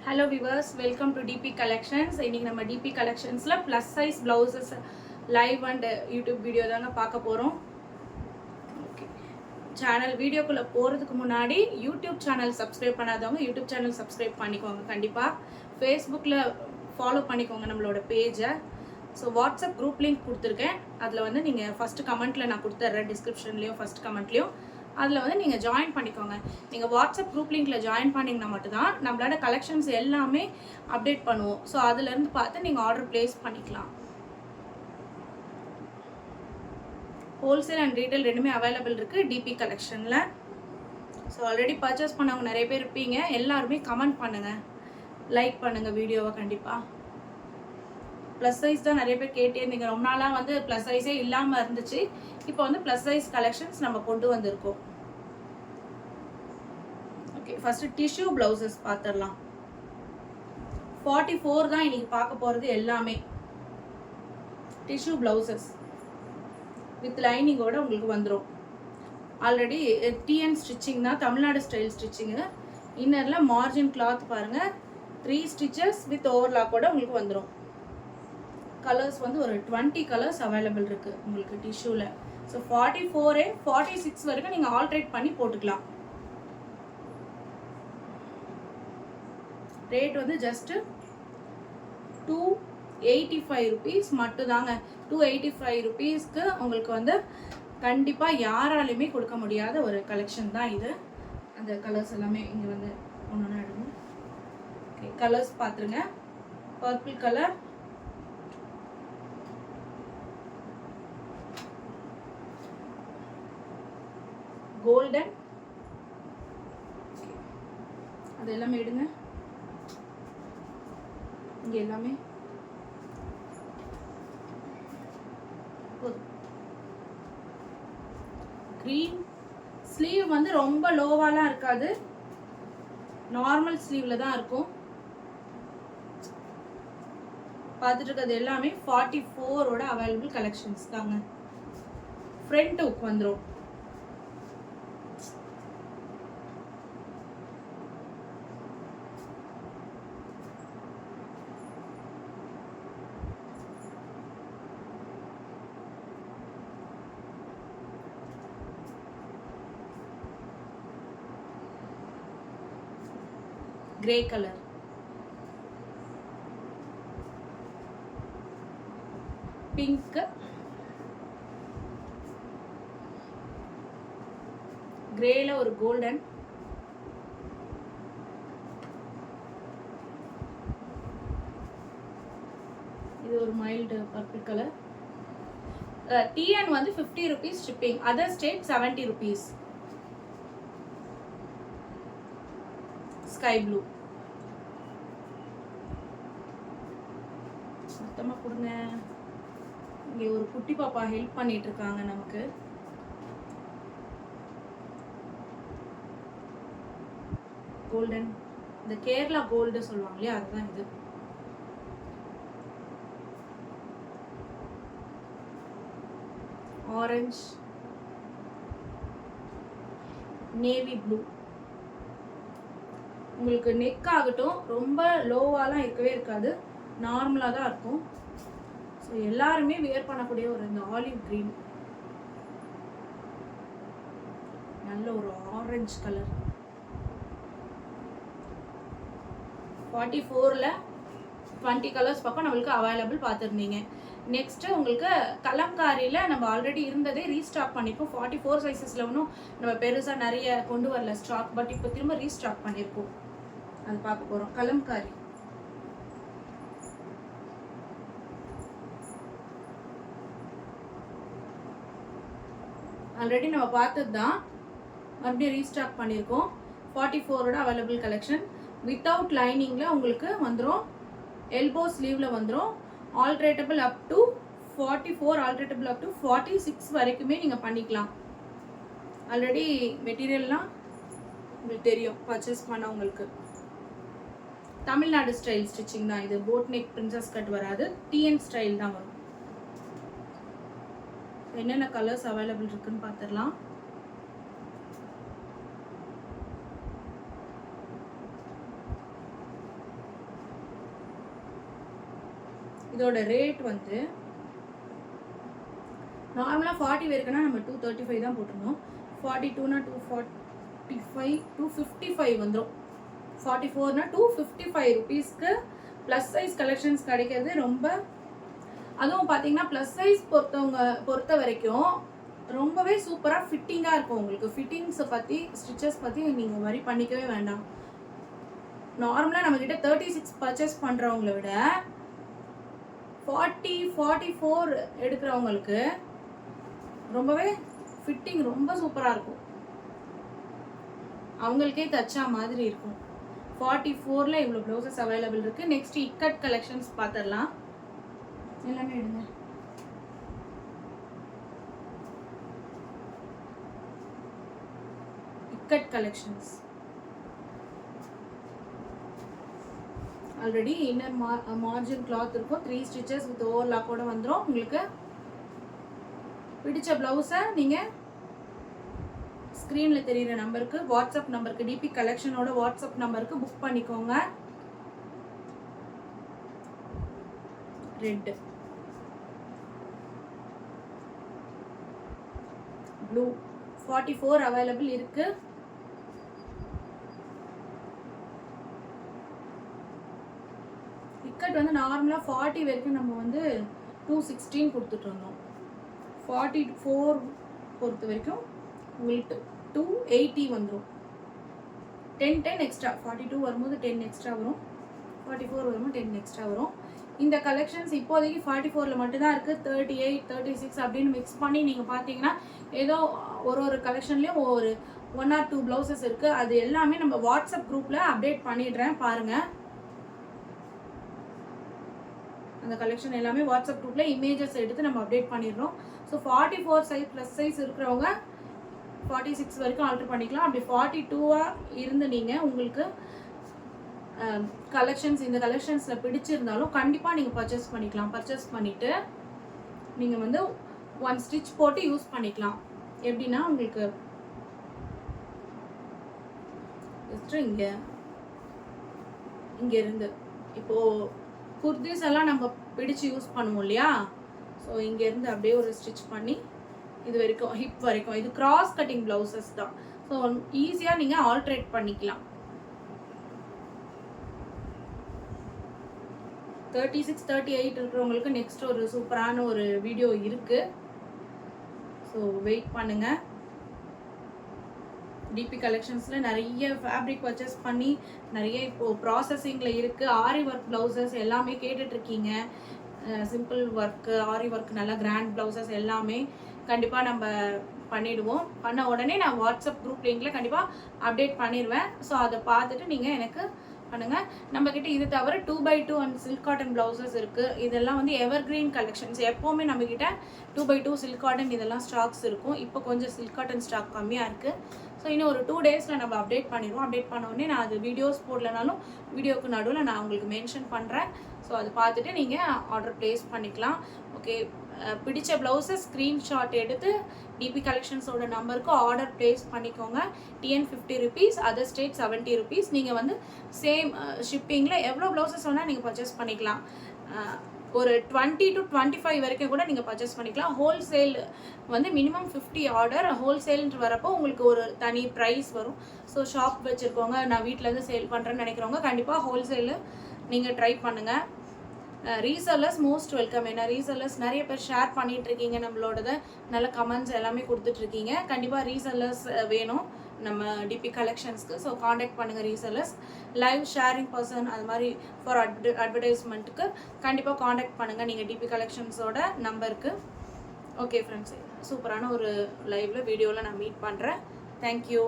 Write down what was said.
Hello viewers, welcome to DP Collections. இன்னைக்கு நம்ம DP Collectionsல plus size blouses live and YouTube video தாங்க பார்க்க போறோம். ஓகே. சேனல் வீடியோக்குள்ள போறதுக்கு முன்னாடி YouTube சேனல் சப்ஸ்கிரைப் பண்ணாதவங்க YouTube சேனல் சப்ஸ்கிரைப் பண்ணிக்கோங்க கண்டிப்பா. Facebookல ஃபாலோ பண்ணிக்கோங்க நம்மளோட பேஜை. ஸோ வாட்ஸ்அப் குரூப் லிங்க் கொடுத்துருக்கேன். அதில் வந்து நீங்கள் ஃபஸ்ட்டு கமெண்ட்டில் நான் கொடுத்துட்றேன், டிஸ்கிரிப்ஷன்லேயும் ஃபஸ்ட் கமெண்ட்லேயும். அதில் வந்து நீங்கள் ஜாயின் பண்ணிக்கோங்க. நீங்கள் வாட்ஸ்அப் குரூப் லிங்க்கில் ஜாயின் பண்ணிங்கன்னா மட்டும்தான் நம்மளோட கலெக்ஷன்ஸ் எல்லாமே அப்டேட் பண்ணுவோம். ஸோ அதுலேருந்து பார்த்து நீங்கள் ஆர்டர் ப்ளேஸ் பண்ணிக்கலாம். ஹோல்சேல் அண்ட் ரீட்டைல் ரெண்டுமே அவைலபிள் இருக்குது டிபி கலெக்ஷனில். ஸோ ஆல்ரெடி பர்ச்சேஸ் பண்ணவங்க நிறைய பேர் இருப்பீங்க. எல்லாருமே கமெண்ட் பண்ணுங்கள், லைக் பண்ணுங்கள் வீடியோவை கண்டிப்பாக. ப்ளஸ் சைஸ் தான் நிறைய பேர் கேட்டே இருந்தீங்க. ரொம்ப நாளாக வந்து ப்ளஸ் சைஸே இல்லாமல் இருந்துச்சு. இப்போ வந்து ப்ளஸ் சைஸ் கலெக்ஷன்ஸ் நம்ம கொண்டு வந்திருக்கோம். ஓகே, ஃபஸ்ட்டு டிஷ்யூ ப்ளவுசஸ் பார்த்துடலாம். 44 தான் இன்னைக்கு பார்க்க போகிறது எல்லாமே. டிஷ்யூ ப்ளவுசஸ் வித் லைனிங்கோட உங்களுக்கு வந்துடும். ஆல்ரெடி டிஎன் ஸ்டிச்சிங் தான், தமிழ்நாடு ஸ்டைல் ஸ்டிச்சிங்கு. இன்னரில் மார்ஜின் கிளாத் பாருங்கள், 3 ஸ்டிச்சஸ் வித் ஓவர்லாக்கோட உங்களுக்கு வந்துடும். கலர்ஸ் வந்து ஒரு 20 கலர்ஸ் அவைலபிள் இருக்குது உங்களுக்கு டிஷ்யூவில். ஸோ 44 46 வரைக்கும் நீங்கள் ஆல்ட்ரேட் பண்ணி போட்டுக்கலாம். ரேட் வந்து ஜஸ்ட்டு 285 ருபீஸ் மட்டும்தாங்க. 285 ருபீஸ்க்கு உங்களுக்கு வந்து கண்டிப்பாக யாராலையுமே கொடுக்க முடியாத ஒரு கலெக்ஷன் தான் இது. அந்த கலர்ஸ் எல்லாமே இங்கே வந்து ஒன்று எடுங்க. ஓகே, கலர்ஸ் பார்த்துருங்க. பர்பிள் கலர், கோல்டன், அது எல்லாமே எடுங்க. இங்கே எல்லாமே க்ரீன். ஸ்லீவ் வந்து ரொம்ப லோவாலாம் இருக்காது, நார்மல் ஸ்லீவ்ல தான் இருக்கும். பார்த்துட்டு இருக்கிறது எல்லாமே 44ஓட அவைலபிள் கலெக்ஷன்ஸ் தாங்க. ஃப்ரண்ட் ஹுக் வந்துடும். ग्रे कलर, पिंक, ग्रेல ஒரு கோல்டன், இது ஒரு மைல்டு பர்பிள் கலர். டிஎன் வந்து 50 rupees shipping, other state 70 rupees. Sky blue சுத்தமாக கொடுங்க. இங்கே ஒரு குட்டி பாப்பா ஹெல்ப் பண்ணிட்டு இருக்காங்க நமக்கு. கோல்டன், இந்த கேரளா கோல்டு சொல்லுவாங்க இல்லையா, அதுதான் இது. Orange, navy blue. உங்களுக்கு நெக் ஆகட்டும் ரொம்ப லோவாலாம் இருக்கவே இருக்காது, நார்மலாக தான் இருக்கும். ஸோ எல்லாருமே வியர் பண்ணக்கூடிய ஒரு இந்த ஆலிவ் க்ரீன், நல்ல ஒரு ஆரஞ்சு கலர். 44ல் 20 கலர்ஸ் பக்கம் நம்மளுக்கு அவைலபிள் பார்த்துருந்தீங்க. நெக்ஸ்ட்டு உங்களுக்கு கலம்காரியில் நம்ம ஆல்ரெடி இருந்ததே ரீஸ்டாக் பண்ணியிருக்கோம். 44 சைஸஸில் ஒன்றும் நம்ம பெருசாக நிறைய கொண்டு வரல ஸ்டாக், பட் இப்போ திரும்ப ரீஸ்டாக் பண்ணியிருக்கோம். அது பார்க்க போகிறோம். கலம்காரி ஆல்ரெடி நம்ம பார்த்தது தான், மறுபடியும் ரீஸ்டாக் பண்ணியிருக்கோம். 44ஓட அவைலபிள் கலெக்ஷன். வித்தவுட் லைனிங்கில் உங்களுக்கு வந்துடும், எல்போ ஸ்லீவில் வந்துடும். ஆல்ட்ரேட்டபிள் அப் டு 44, ஆல்ட்ரேட்டபிள் அப் டு 46 வரைக்குமே நீங்கள் பண்ணிக்கலாம். ஆல்ரெடி மெட்டீரியல்லாம் உங்களுக்கு தெரியும் பர்ச்சேஸ் பண்ண உங்களுக்கு. தமிழ்நாடு ஸ்டைல் ஸ்டிச்சிங் தான் இது. போட் நெக் பிரின்சஸ் கட் வராது, டிஎன் ஸ்டைல் தான் வரும். என்னென்ன கலர்ஸ் அவைலபிள் இருக்குன்னு பார்த்துடலாம். இதோட ரேட் வந்து நார்மலாக 40 இருக்குன்னா நம்ம 235 தான் போட்டுருந்தோம். 42னா 245 255 வந்துடும். 44னா 255 ருபீஸ்க்கு ப்ளஸ் சைஸ் கலெக்ஷன்ஸ் கிடைக்கிறது ரொம்ப, அதுவும் பார்த்தீங்கன்னா ப்ளஸ் சைஸ் பொறுத்த வரைக்கும் ரொம்பவே சூப்பராக ஃபிட்டிங்காக இருக்கும். உங்களுக்கு ஃபிட்டிங்ஸை பற்றி ஸ்டிச்சஸ் பற்றி நீங்கள் வரி பண்ணிக்கவே வேண்டாம். நார்மலாக நம்மக்கிட்ட 36 பர்ச்சேஸ் பண்ணுறவங்கள விட 40 44 எடுக்கிறவங்களுக்கு ரொம்பவே ஃபிட்டிங் ரொம்ப சூப்பராக இருக்கும். அவங்களுக்கே தச்சா மாதிரி இருக்கும். 44ல் இவ்வளோ ப்ளவுசஸ் அவைலபிள் இருக்குது. நெக்ஸ்ட் இக்கட் கலெக்ஷன்ஸ் பார்த்துடலாம். எல்லாமே எடுங்க. Ikat collections already inner margin cloth இருக்கும். 3 ஸ்டிச்சஸ் வித் ஓவர்லாக்கோட வந்துடும். உங்களுக்கு பிடிச்ச ப்ளவுஸை நீங்கள் ஸ்க்ரீனில் தெரிகிற நம்பருக்கு, வாட்ஸ்அப் நம்பருக்கு, டிபி கலெக்ஷனோட வாட்ஸ்அப் நம்பருக்கு புக் பண்ணிக்கோங்க. ரெட், ப்ளூ 44 அவைலபிள் இருக்கு. இக்கட் வந்து நார்மலாக 40 வரைக்கும் நம்ம வந்து 216 கொடுத்துட்டு இருந்தோம். 44 பொறுத்த வரைக்கும் உங்களுக்கு 280 வந்துடும். 10 எக்ஸ்ட்ரா. 42 வரும்போது 10 எக்ஸ்ட்ரா வரும். 44 வரும்போது 10 எக்ஸ்ட்ரா வரும். இந்த கலெக்ஷன்ஸ் இப்போதைக்கு 44ல் மட்டும்தான் இருக்குது. 38 36 அப்படின்னு மிக்ஸ் பண்ணி நீங்கள் பார்த்தீங்கன்னா ஏதோ ஒரு கலெக்ஷன்லேயும் ஒரு 1 or 2 ப்ளவுசஸ் இருக்குது. அது எல்லாமே நம்ம வாட்ஸ்அப் குரூப்பில் அப்டேட் பண்ணிடுறேன் பாருங்கள். அந்த கலெக்ஷன் எல்லாமே வாட்ஸ்அப் குரூப்பில் இமேஜஸ் எடுத்து நம்ம அப்டேட் பண்ணிடுறோம். ஸோ 44 சைஸ் ப்ளஸ் சைஸ் இருக்கிறவங்க 46 வரைக்கும் ஆல்டர் பண்ணிக்கலாம். அப்படி 42 இருந்து நீங்கள் உங்களுக்கு கலெக்ஷன்ஸ் இந்த கலெக்ஷன்ஸில் பிடிச்சிருந்தாலும் கண்டிப்பாக நீங்கள் பர்ச்சேஸ் பண்ணிக்கலாம். பர்ச்சேஸ் பண்ணிவிட்டு நீங்கள் வந்து 1 ஸ்டிச் போட்டு யூஸ் பண்ணிக்கலாம். எப்படின்னா உங்களுக்கு இங்கே இருந்து இப்போது குர்தீஸ் எல்லாம் நம்ம பிடிச்சு யூஸ் பண்ணுவோம் இல்லையா? ஸோ இங்கேருந்து அப்படியே ஒரு ஸ்டிச் பண்ணி இது வரைக்கும் ஹிப் வரைக்கும், இது கிராஸ் கட்டிங் ப்ளவுசஸ் தான். ஸோ ஈஸியாக நீங்கள் ஆல்ட்ரேட் பண்ணிக்கலாம். 36 38 இருக்கிறவங்களுக்கு நெக்ஸ்ட் ஒரு சூப்பரான ஒரு வீடியோ இருக்குது. ஸோ வெயிட் பண்ணுங்கள். டிபி கலெக்ஷன்ஸில் நிறைய ஃபேப்ரிக் பர்ச்சேஸ் பண்ணி நிறைய இப்போது ப்ராசஸிங்கில் இருக்குது. ஆரி ஒர்க் ப்ளவுசஸ் எல்லாமே கேட்டுட்ருக்கீங்க. சிம்பிள் ஒர்க்கு, ஆரி ஒர்க், நல்லா கிராண்ட் ப்ளவுசஸ் எல்லாமே கண்டிப்பாக நம்ம பண்ணிவிடுவோம். பண்ண உடனே நான் வாட்ஸ்அப் குரூப் லிங்கில் கண்டிப்பாக அப்டேட் பண்ணிடுவேன். ஸோ அதை பார்த்துட்டு நீங்கள் எனக்கு பண்ணுங்கள். நம்மக்கிட்ட இது தவிர 2x2 and silk cotton blouses இருக்குது. இதெல்லாம் வந்து எவர் கிரீன் கலெக்ஷன்ஸ். எப்போவுமே நம்மக்கிட்ட 2x2 சில்க் காட்டன் இதெல்லாம் ஸ்டாக்ஸ் இருக்கும். இப்போ கொஞ்சம் சில்க் காட்டன் ஸ்டாக் கம்மியாக இருக்குது. ஸோ இன்னும் ஒரு 2 டேஸில் நம்ம அப்டேட் பண்ணிடுவோம். அப்டேட் பண்ண உடனே நான் அது வீடியோஸ் போடலனாலும் வீடியோக்கு நடுவில் நான் உங்களுக்கு மென்ஷன் பண்ணுறேன். ஸோ அது பார்த்துட்டு நீங்கள் ஆர்டர் ப்ளேஸ் பண்ணிக்கலாம். ஓகே, பிடிச்ச ப்ளவுஸை ஸ்க்ரீன்ஷாட் எடுத்து டிபி கலெக்ஷன்ஸோட நம்பருக்கு ஆர்டர் ப்ளேஸ் பண்ணிக்கோங்க. TN 50 rupees, other state 70 rupees. நீங்கள் வந்து சேம் ஷிப்பிங்கில் எவ்வளோ ப்ளவுசஸ் வேணால் நீங்கள் பர்ச்சேஸ் பண்ணிக்கலாம். ஒரு 20 to 25 வரைக்கும் கூட நீங்கள் பர்ச்சேஸ் பண்ணிக்கலாம். ஹோல்சேல் வந்து மினிமம் 50 ஆர்டர். ஹோல்சேல்ன்ற வரப்போ உங்களுக்கு ஒரு தனி ப்ரைஸ் வரும். ஸோ ஷாப் வச்சுருக்கோங்க, நான் வீட்டிலேருந்து சேல் பண்ணுறேன்னு நினைக்கிறவங்க கண்டிப்பாக ஹோல்சேலு நீங்கள் ட்ரை பண்ணுங்கள். Resellers most welcome. ஏன்னா ரீசெல்லர்ஸ் நிறைய பேர் ஷேர் பண்ணிகிட்ருக்கீங்க, நம்மளோடத நல்ல கமெண்ட்ஸ் எல்லாமே கொடுத்துட்ருக்கீங்க. கண்டிப்பாக ரீசெல்லர்ஸ் வேணும் நம்ம டிபி கலெக்ஷன்ஸ்க்கு. ஸோ காண்டாக்ட் பண்ணுங்கள் ரீசெல்லர்ஸ். லைவ் ஷேரிங் பர்சன் அது மாதிரி ஃபார் அட்வர்டைஸ்மெண்ட்டுக்கு கண்டிப்பாக காண்டாக்ட் பண்ணுங்கள் நீங்கள் டிபி கலெக்ஷன்ஸோட நம்பருக்கு. ஓகே ஃப்ரெண்ட்ஸ், சூப்பரான ஒரு லைவில் வீடியோவில் நான் மீட் பண்ணுறேன். தேங்க்யூ.